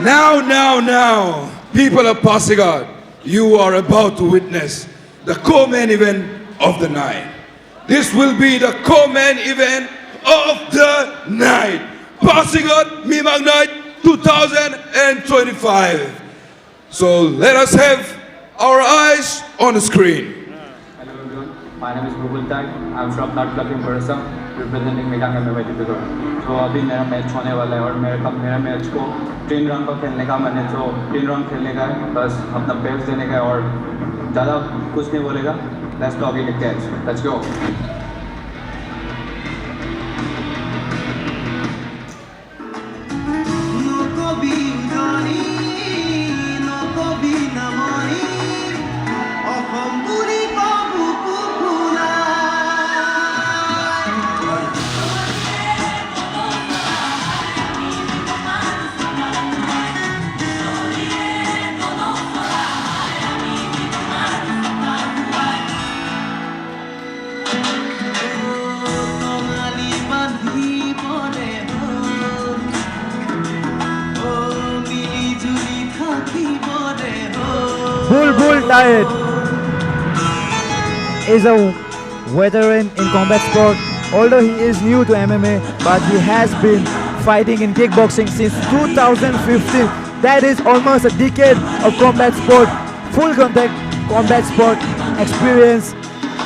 Now, people of Pasigat, you are about to witness the co-main event of the night. This will be the co-main event of the night. Pasigat Mimang Night 2025. So let us have our eyes on the screen. Hello everyone, my name is Google Tag. I'm from Not Clubbing Bursa, representing Migang MMA Dibrugarh. तो अभी मेरा match होने वाला है और मेरा match को 3 round का खेलने का मैंने जो 3 राउंड खेलने का है, बस अपना बेस्ट देने का है और ज़्यादा कुछ नहीं बोलेगा. Let's talk in the catch. Let's go. Bulbul Tayed is a veteran in combat sport. Although he is new to MMA, but he has been fighting in kickboxing since 2015. That is almost a decade of combat sport, full contact combat sport experience.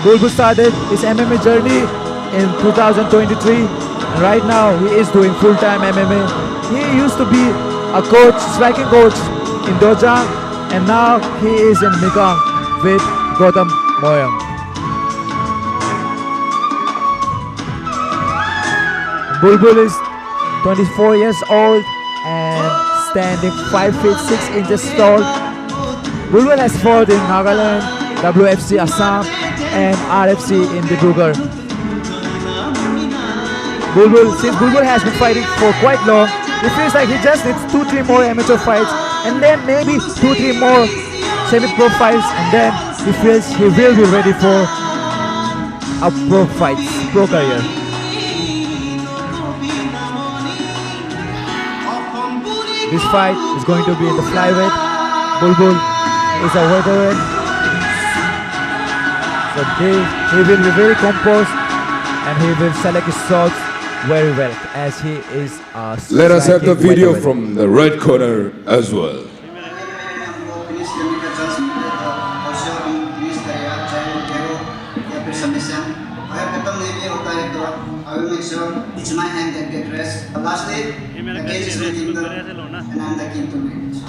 Bulbul started his MMA journey in 2023. And right now he is doing full-time MMA. He used to be a coach, striking coach in Dojang, and now he is in Migang with Gautam Moyang. Bulbul is 24 years old and standing 5 feet 6 inches tall. Bulbul has fought in Nagaland, WFC Assam and RFC in Dibrugarh. Since Bulbul has been fighting for quite long, it feels like he just needs 2-3 more amateur fights and then maybe 2-3 more semi-pro fights, and then he feels he will be ready for a pro career. This fight is going to be in the flyweight. Bulbul is a veteran, so he will be very composed and he will select his shots very well as he is a Let us have the video veteran. from the right corner as well. I will make sure it's my hand that get rest. Lastly, the cage is my kingdom, and I'm the king to manage.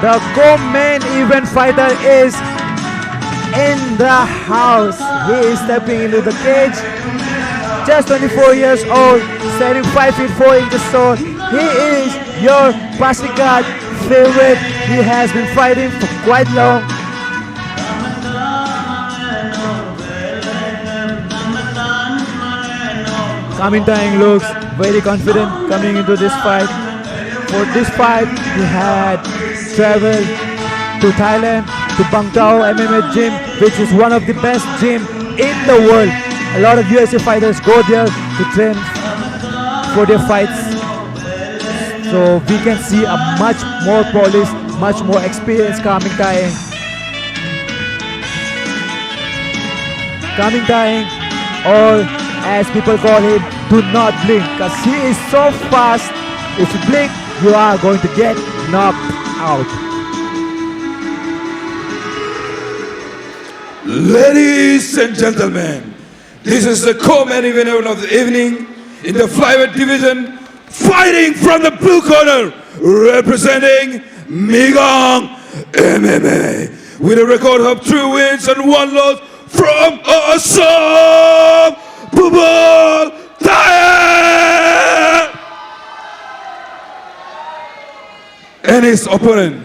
The co-main event fighter is in the house. He is stepping into the cage. Just 24 years old, standing 5 feet 4 inches tall. He is your Pasigat favorite. He has been fighting for quite long. Kamintang looks very confident coming into this fight. For this fight, he had traveled to Thailand, to Bangtao MMA gym, which is one of the best gym in the world. A lot of UFC fighters go there to train for their fights. So we can see a much more polished, much more experienced Kamintang. Kamintang, or as people call him, do not blink, because he is so fast. If you blink, you are going to get knocked out. Ladies and gentlemen, this is the co-main event of the evening in the flyweight division. Fighting from the blue corner, representing Migang MMA, with a record of 2 wins and 1 loss from Assam, Bulbul Tayed, and his opponent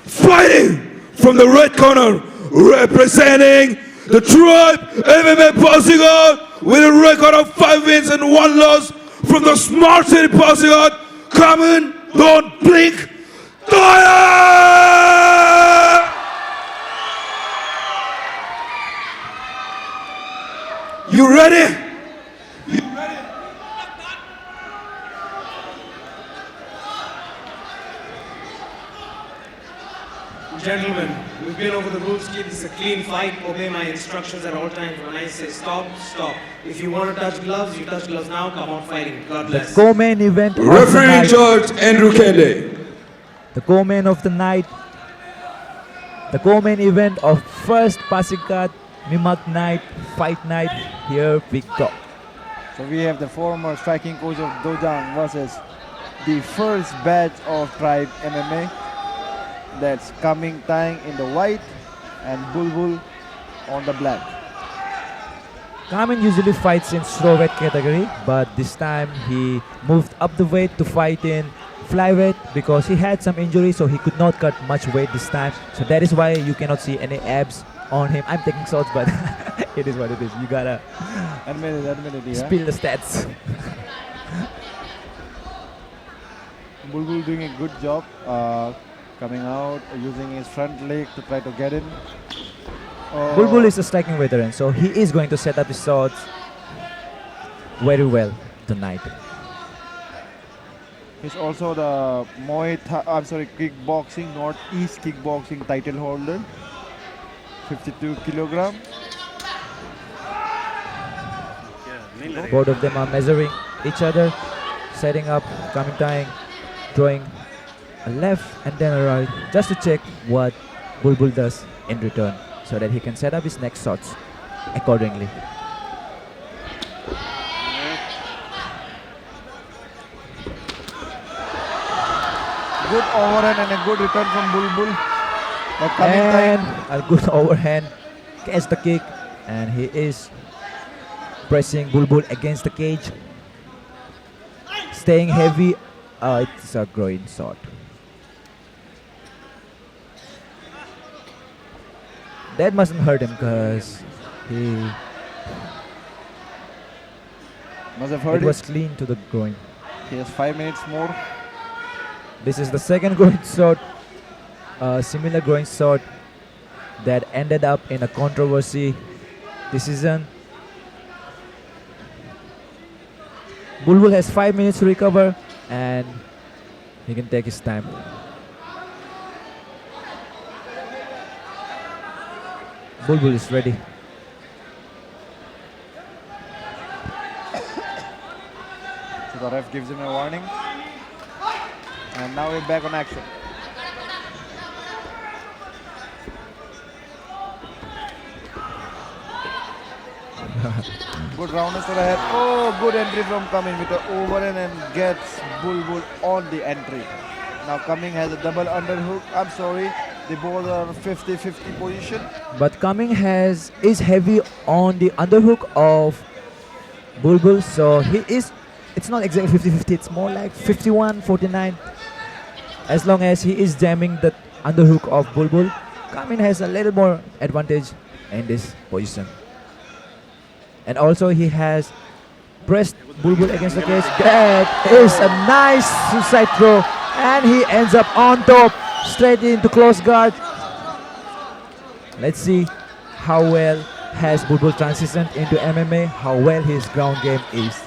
fighting from the red corner, representing the Tribe MMA Pasighat with a record of 5 wins and 1 loss from the Smart City Pasighat. Come in, don't blink, fire! You ready? Gentlemen, we've been over the rules. Keep this a clean fight. Obey my instructions at all times. When I say stop, stop. If you want to touch gloves, you touch gloves now. Come on fighting. God The bless. co-main event of the Referee in night. charge, Andrew Kende. The co-main of the night. The co-main event of first Pasighat Mimak night, fight night. Here we go. So we have the former striking coach of Dojang versus the first batch of Tribe MMA. That's Kaming Tang in the white and Bulbul on the black. Kamin usually fights in strawweight category, but this time he moved up the weight to fight in flyweight because he had some injury, so he could not cut much weight this time. So that is why you cannot see any abs on him. I'm taking shots, but it is what it is. You gotta Admit it, yeah. spill the stats. Bulbul doing a good job coming out, using his front leg to try to get in. Bulbul is a striking veteran, so he is going to set up his shots very well tonight. He's also the kickboxing, Northeast kickboxing title holder. 52 kilogram. Both of them are measuring each other, setting up, coming time, throwing a left and then a right, just to check what Bulbul does in return, so that he can set up his next shots accordingly. Good overhand and a good return from Bulbul. But Kaming And Tang, a good overhand, catch the kick, and he is pressing Bulbul against the cage, staying heavy. It's a groin shot. That mustn't hurt him because he must have it heard was it. clean to the groin. He has 5 minutes more. This is the second groin shot, similar groin shot that ended up in a controversy decision. Bulbul has 5 minutes to recover and he can take his time. Bulbul is ready. So the ref gives him a warning. And now we're back on action. Good rounders to the head. Oh, good entry from Kaming with the overhand and gets Bulbul on the entry. Now Kaming has a double underhook. I'm sorry, they both are 50-50 position. But Kaming is heavy on the underhook of Bulbul, so it's not exactly 50-50, it's more like 51-49. As long as he is jamming the underhook of Bulbul, Kaming has a little more advantage in this position. And also he has pressed Bulbul against the cage. That is a nice suicide throw, and he ends up on top, straight into close guard. Let's see how well has Bulbul transitioned into MMA, how well his ground game is.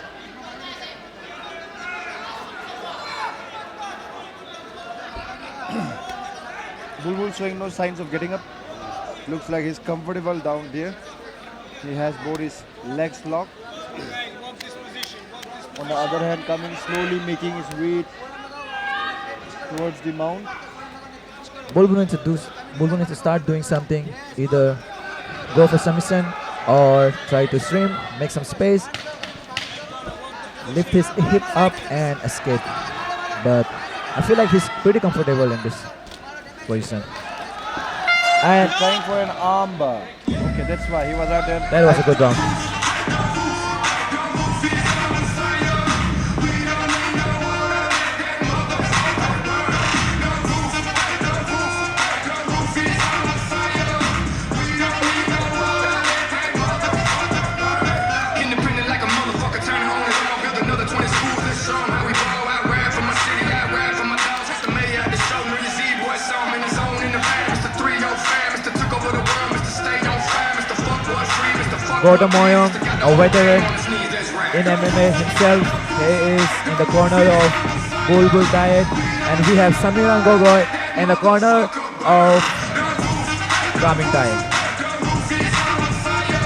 Bulbul showing no signs of getting up. Looks like he's comfortable down there. He has both his legs locked. On the other hand, Kaming slowly making his way towards the mount. Bulbul needs to start doing something, either go for submission or try to stream, make some space, lift his hip up and escape. But I feel like he's pretty comfortable in this position. And He's trying for an armbar. Okay, that's why he was out there. that was a good round. Gautam Moyong, a veteran in MMA himself. He is in the corner of Bulbul Diet, and we have Samiran Gogoi in the corner of Kaming Taing.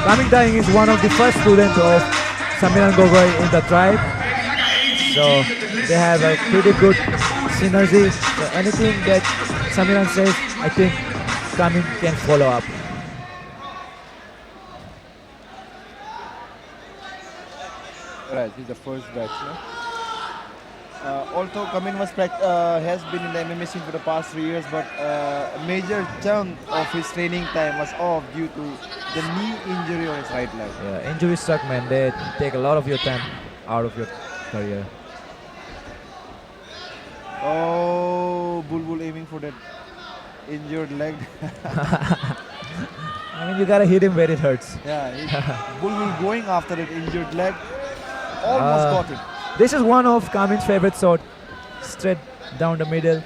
Kaming Taing is one of the first students of Samiran Gogoi in the tribe, so they have a pretty good synergy. So anything that Samiran says, I think Kaming can follow up. Right, he's the first batch. No? Although Kamin has been in the MMA scene for the past 3 years, but a major chunk of his training time was off due to the knee injury on his right leg. Yeah, injuries suck, man. They take a lot of your time out of your career. Oh, Bulbul aiming for that injured leg. I mean, you gotta hit him where it hurts. Yeah, Bulbul going after that injured leg. Almost got him. This is one of Kamin's favorite sword. Straight down the middle.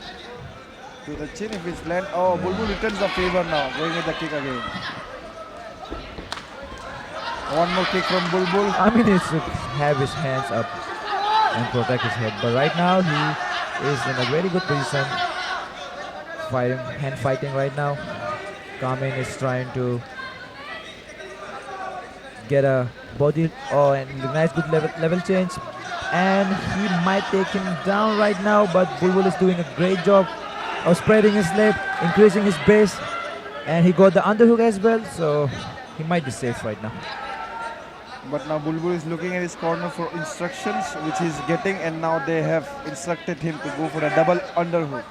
To the chin if it's land. Oh, Bulbul returns the favor now. Going with the kick again. One more kick from Bulbul. I mean, he should have his hands up and protect his head. But right now, he is in a very good position. Hand fighting right now. Kamin is trying to get a body and nice good level change, and he might take him down right now, but Bulbul is doing a great job of spreading his leg, increasing his base, and he got the underhook as well, so he might be safe right now. But now Bulbul is looking at his corner for instructions, which he's getting, and now they have instructed him to go for the double underhook.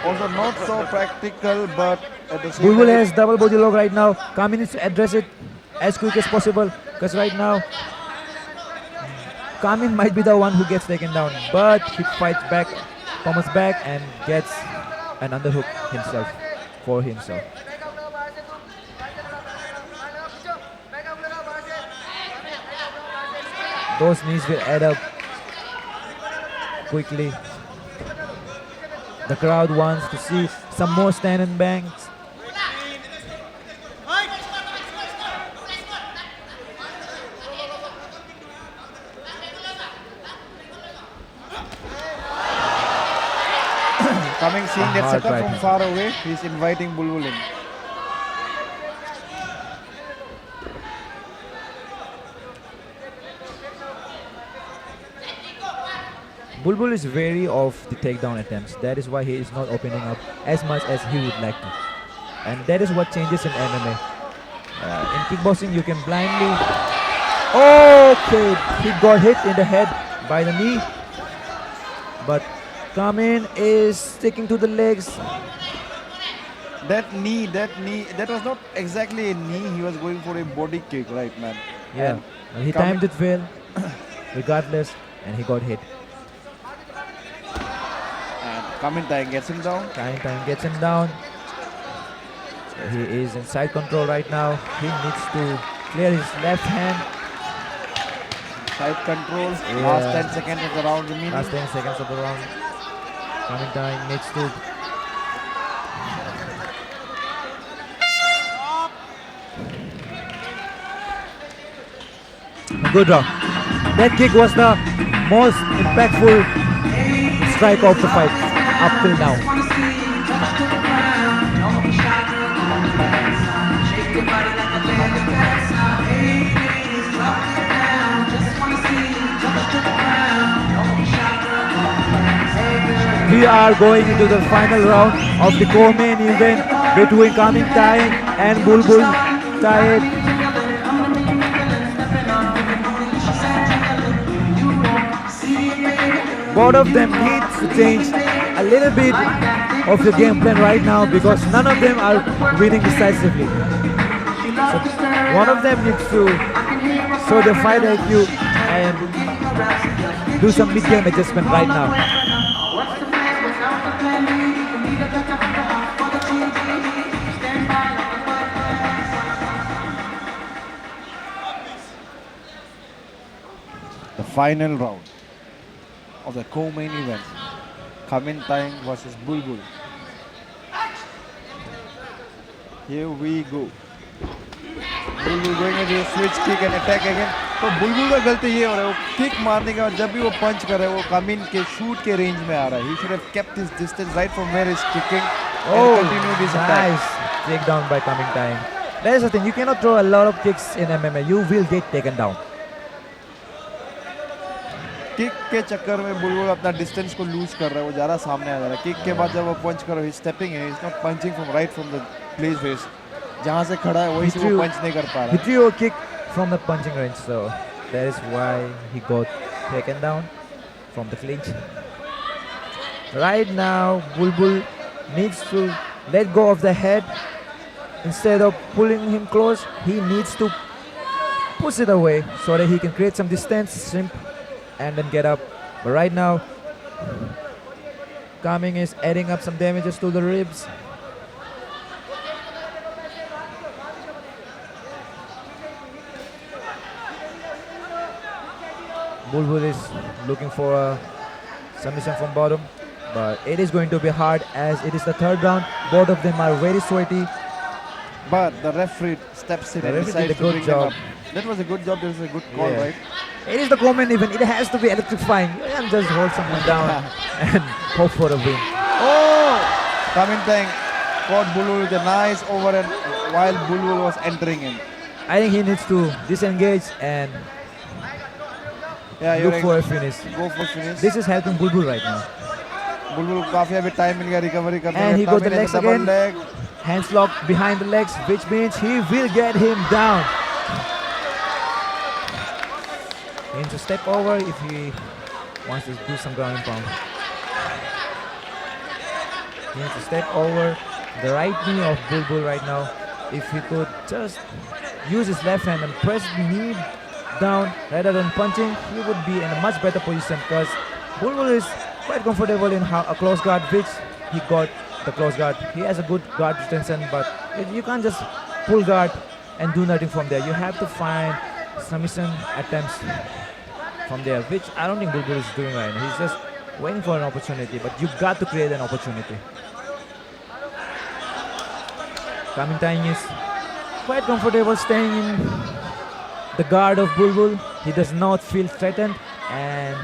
Also not so practical, but at the same Bulbul time, has double body lock right now. Kamin needs to address it as quick as possible, because right now Kamin might be the one who gets taken down, but he fights back, comes back, and gets an underhook for himself. Those knees will add up quickly. The crowd wants to see some more stand and bangs. Coming, seeing that hard setup right from hand. far away, he's inviting Bulbul in. Bulbul is wary of the takedown attempts. That is why he is not opening up as much as he would like to. And that is what changes in MMA. In kickboxing, you can blindly... Okay, he got hit in the head by the knee. But Kamin is sticking to the legs. That knee, that was not exactly a knee. He was going for a body kick, right, man? Yeah, And he timed it well, regardless, and he got hit. And Kamin Taing gets him down. Time gets him down. He is in side control right now. He needs to clear his left hand. Side control. Yeah. Last 10 seconds of the round remaining. Last 10 seconds of the round. Kamin Taing needs to... Good round. That kick was the most impactful strike of the fight up till now. We are going into the final round of the co-main event between Kaming Taing and Bulbul Diet. Both of them need to change a little bit of the game plan right now because none of them are winning decisively. So one of them needs to show the fight IQ and do some mid-game adjustment right now. The final round of the co-main event. Kamin Taing versus Bulbul. Here we go. Bulbul going into a switch kick and attack again. तो बुलबुल का गलती ये हो रहा है, वो kick मारने के बाद जब भी वो पंच कर रहा है वो कमिन के शूट के रेंज में आ रहा है. He should have kept his distance right from where he's kicking and continued his attack. Nice takedown by Coming Time. That is the thing, you cannot throw a lot of kicks in MMA, you will get taken down. Kick के चक्कर में बुलबुल अपना distance को loose कर रहा है, वो ज़्यादा सामने आ जा रहा है. किक के बाद जब वो पंच कर रहा है, he's stepping in, he's not punching from right from the place where जहाँ से खड़ा है वहीं से वो पंच नहीं कर पा रहा He है. threw a kick from the punching range, so that is why he got taken down from the clinch. Right now, Bulbul needs to let go of the head. Instead of pulling him close, he needs to push it away so that he can create some distance, shrimp, and then get up. But right now, Kaming is adding up some damages to the ribs. Bulbul is looking for a submission from bottom, but it is going to be hard as it is the third round. Both of them are very sweaty. But the referee steps in The and referee did decides a to good bring them job. up. That was a good job. That was a good call, Yeah. right? It is the Coleman event. It has to be electrifying. You can't just hold someone down and hope for a win. Oh! Kamintang caught Bulbul with a nice overhand while Bulbul was entering in. I think he needs to disengage and Yeah, you're look for a finish. Go for finish. This is helping Bulbul right now. Bulbul को काफी अभी time मिल गया recovery करने And he का. got the Kamil legs and double again. leg. Hands locked behind the legs, which means he will get him down. He needs to step over if he wants to do some ground and pound. He needs to step over the right knee of Bulbul right now. If he could just use his left hand and press the knee down rather than punching, he would be in a much better position because Bulbul is quite comfortable in a close guard, which he got the close guard. He has a good guard retention, but you can't just pull guard and do nothing from there. You have to find submission attempts from there, which I don't think Bulbul is doing right now. He's just waiting for an opportunity, but you got to create an opportunity. Kamintang is quite comfortable staying in the guard of Bulbul. He does not feel threatened, and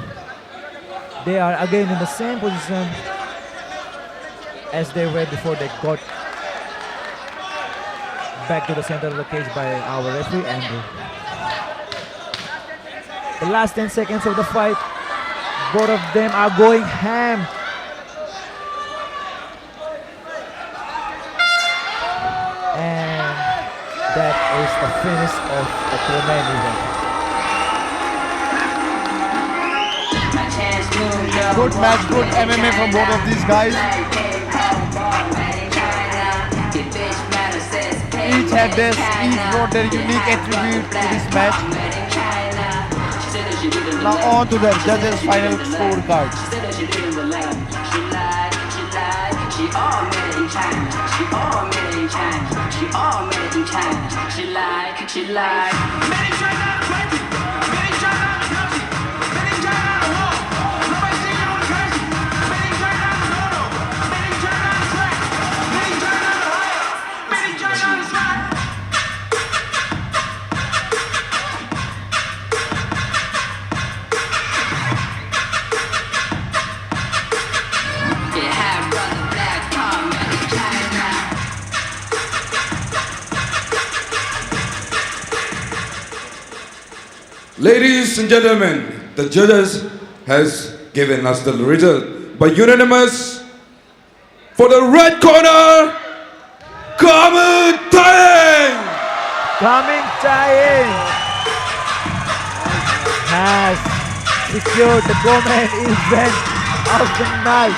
they are again in the same position as they were before they got back to the center of the cage by our referee Andrew. The last 10 seconds of the fight, both of them are going ham. And that is the finish of the co-main event. Good match, good MMA from both of these guys. Each had this, each brought their unique attribute to this match. Now on to the judges' final scorecard. Ladies and gentlemen, the judges has given us the result by unanimous for the red corner, Kamintang! Kamintang has secured the co-main event of the night.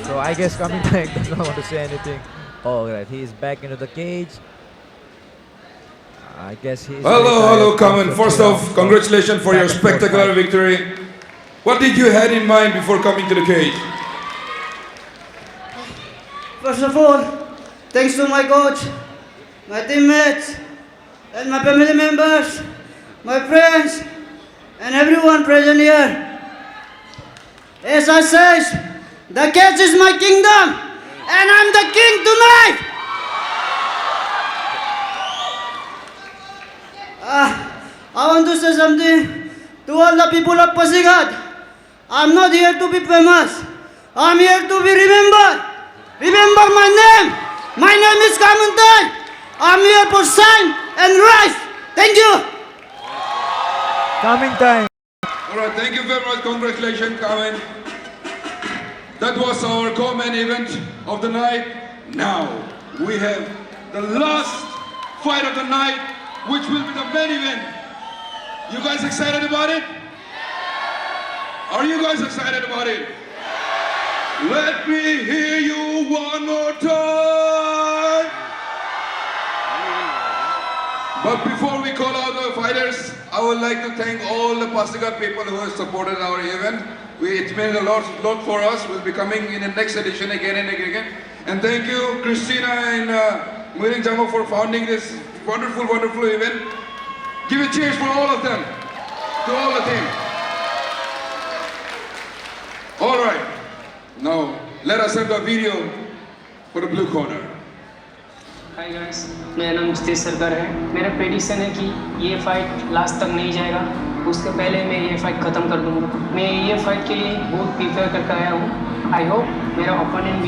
So I guess Kamintang does not want to say anything. Oh, right, he is back into the cage. I guess he's. Hello, Kamin. First off, congratulations for your spectacular victory. What did you had in mind before coming to the cage? First of all, thanks to my coach, my teammates, and my family members, my friends, and everyone present here. As I said, the cage is my kingdom, and I'm the king tonight. I want to say something to all the people of Pasighat. I'm not here to be famous. I'm here to be remembered. Remember my name. My name is Kamuntan. I'm here for shine and rise. Thank you. Coming time. All right, thank you very much. Congratulations, Kamen. That was our co-main event of the night. Now we have the last fight of the night, which will be the main event. You guys excited about it? Are you guys excited about it? Let me hear you one more time. But before we call out the fighters, I would like to thank all the Pasighat people who have supported our event. It means a lot for us. We'll be coming in the next edition again and again. And thank you, Christina and Muiring Jamo, for founding this wonderful, wonderful event. Give a cheers for all of them, to all the team. All right, now let us have the video for the blue corner. Hi guys, मेरा नाम जितेश सरकार है। मेरा prediction है कि ये fight last तक नहीं जाएगा, उसके पहले मैं ये फाइट ख़त्म कर दूंगा। मैं ये फाइट के लिए बहुत प्रिपेयर करके आया हूँ। आई होप मेरा ओपोनेंट भी